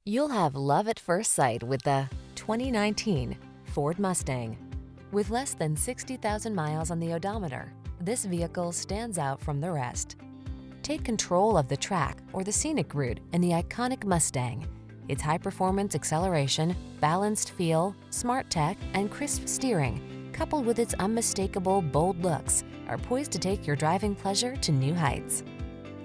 You'll have love at first sight with the 2019 Ford Mustang. With less than 60,000 miles on the odometer, this vehicle stands out from the rest. Take control of the track or the scenic route in the iconic Mustang. Its high-performance acceleration, balanced feel, smart tech, and crisp steering, coupled with its unmistakable, bold looks, are poised to take your driving pleasure to new heights.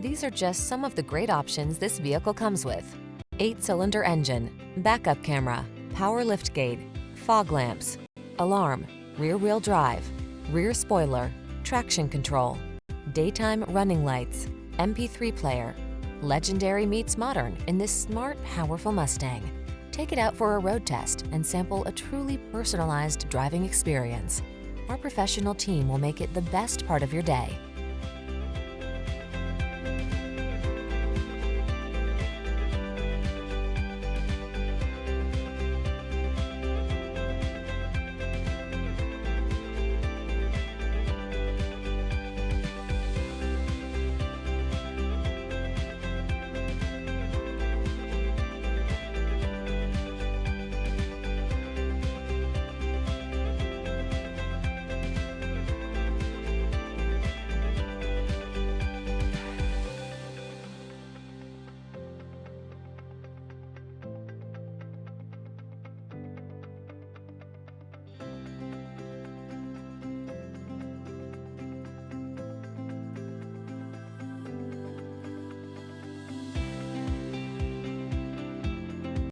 These are just some of the great options this vehicle comes with: 8-cylinder engine, backup camera, power liftgate, fog lamps, alarm, rear-wheel drive, rear spoiler, traction control, daytime running lights, MP3 player. Legendary meets modern in this smart, powerful Mustang. Take it out for a road test and sample a truly personalized driving experience. Our professional team will make it the best part of your day.